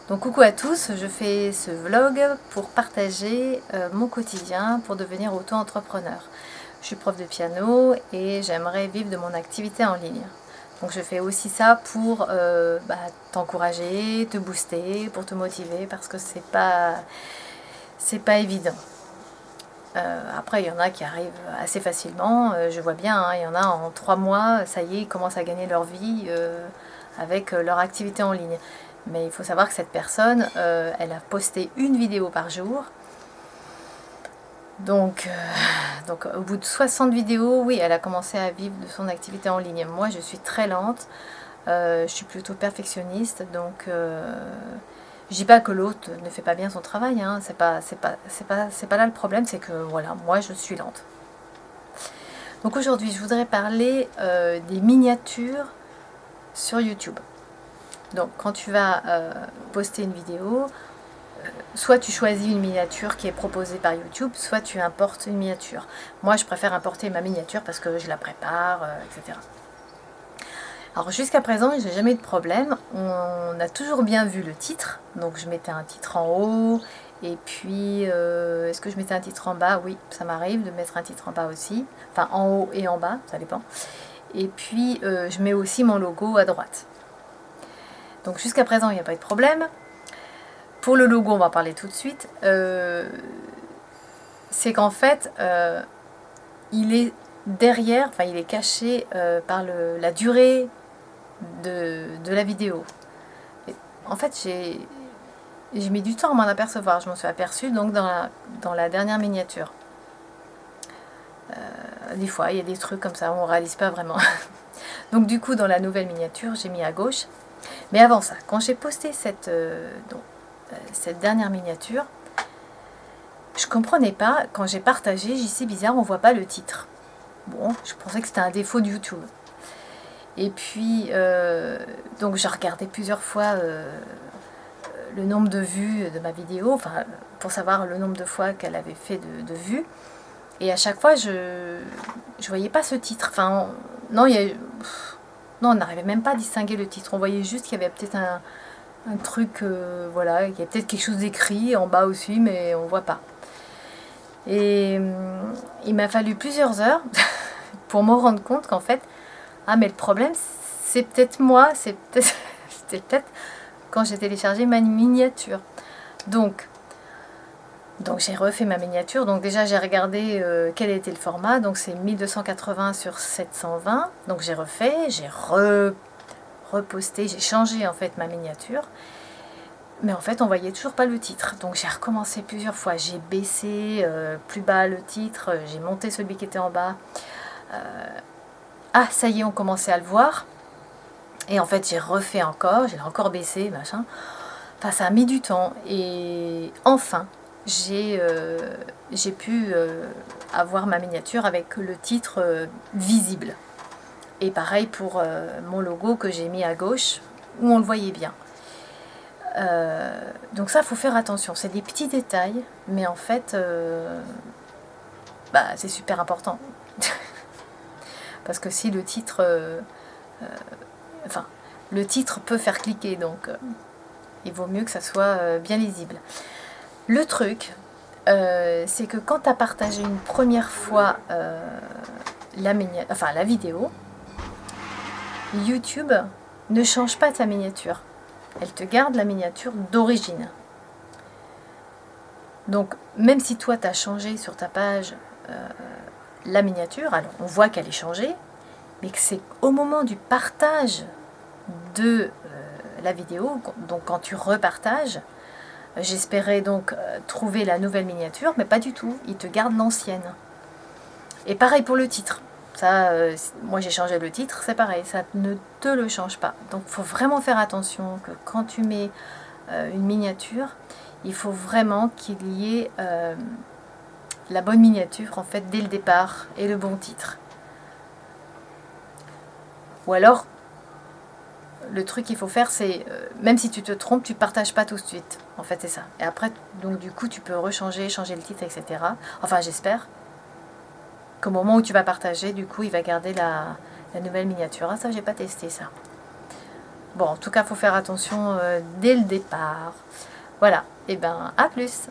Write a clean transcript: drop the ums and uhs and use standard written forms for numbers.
Donc coucou à tous, je fais ce vlog pour partager mon quotidien pour devenir auto-entrepreneur. Je suis prof de piano et j'aimerais vivre de mon activité en ligne. Donc je fais aussi ça pour t'encourager, te booster, pour te motiver parce que c'est pas évident. Après il y en a qui arrivent assez facilement, je vois bien, hein, il y en a en 3 mois, ça y est, ils commencent à gagner leur vie avec leur activité en ligne. Mais il faut savoir que cette personne, elle a posté une vidéo par jour. Donc au bout de 60 vidéos, oui, elle a commencé à vivre de son activité en ligne. Moi, je suis très lente, je suis plutôt perfectionniste, donc je dis pas que l'autre ne fait pas bien son travail, hein, c'est pas là le problème, c'est que voilà, moi je suis lente. Donc aujourd'hui, je voudrais parler des miniatures sur YouTube. Donc quand tu vas poster une vidéo, soit tu choisis une miniature qui est proposée par YouTube, soit tu importes une miniature. Moi, je préfère importer ma miniature parce que je la prépare, etc. Alors jusqu'à présent, j'ai jamais eu de problème. On a toujours bien vu le titre. Donc je mettais un titre en haut. Et puis, est-ce que je mettais un titre en bas? Oui, ça m'arrive de mettre un titre en bas aussi. Enfin, en haut et en bas, ça dépend. Et puis, je mets aussi mon logo à droite. Donc jusqu'à présent, il n'y a pas eu de problème. Pour le logo, on va parler tout de suite. C'est qu'en fait, il est derrière, enfin il est caché par la durée de la vidéo. Et en fait, j'ai mis du temps à m'en apercevoir. Je m'en suis aperçue donc dans la dernière miniature. Des fois, il y a des trucs comme ça, on ne réalise pas vraiment. Donc du coup, dans la nouvelle miniature, j'ai mis à gauche. Mais avant ça, quand j'ai posté cette dernière miniature, je comprenais pas, quand j'ai partagé, j'ai dit c'est bizarre, on voit pas le titre. Bon, je pensais que c'était un défaut de YouTube. Et puis, donc j'ai regardé plusieurs fois le nombre de vues de ma vidéo, enfin, pour savoir le nombre de fois qu'elle avait fait de vues. Et à chaque fois, je voyais pas ce titre. Enfin, non, non, on n'arrivait même pas à distinguer le titre. On voyait juste qu'il y avait peut-être un truc, voilà, il y a peut-être quelque chose d'écrit en bas aussi, mais on voit pas. Et il m'a fallu plusieurs heures pour me rendre compte qu'en fait, ah mais le problème c'est peut-être moi, c'était peut-être quand j'ai téléchargé ma miniature. Donc j'ai refait ma miniature, donc déjà j'ai regardé quel était le format, donc c'est 1280 sur 720, donc j'ai refait, j'ai reposté, j'ai changé en fait ma miniature. Mais en fait, on voyait toujours pas le titre. Donc j'ai recommencé plusieurs fois. J'ai baissé plus bas le titre, j'ai monté celui qui était en bas. Ah, ça y est, on commençait à le voir. Et en fait, j'ai refait encore, j'ai encore baissé, machin. Enfin, ça a mis du temps. Et enfin, j'ai pu avoir ma miniature avec le titre visible. Et pareil pour mon logo que j'ai mis à gauche, où on le voyait bien. Donc ça, il faut faire attention. C'est des petits détails, mais en fait, c'est super important. Parce que si le titre... le titre peut faire cliquer, donc il vaut mieux que ça soit bien lisible. Le truc, c'est que quand tu as partagé une première fois la vidéo, YouTube ne change pas ta miniature. Elle te garde la miniature d'origine. Donc, même si toi, tu as changé sur ta page la miniature, alors on voit qu'elle est changée, mais que c'est au moment du partage de la vidéo, donc quand tu repartages, j'espérais donc trouver la nouvelle miniature, mais pas du tout, il te garde l'ancienne. Et pareil pour le titre. Ça, moi j'ai changé le titre, c'est pareil, ça ne te le change pas. Donc il faut vraiment faire attention que quand tu mets une miniature, il faut vraiment qu'il y ait la bonne miniature en fait dès le départ et le bon titre. Ou alors, le truc qu'il faut faire, c'est, même si tu te trompes, tu ne partages pas tout de suite. En fait, c'est ça. Et après, donc du coup, tu peux changer le titre, etc. Enfin, j'espère qu'au moment où tu vas partager, du coup, il va garder la nouvelle miniature. Ah, ça, j'ai pas testé ça. Bon, en tout cas, il faut faire attention dès le départ. Voilà, et ben à plus.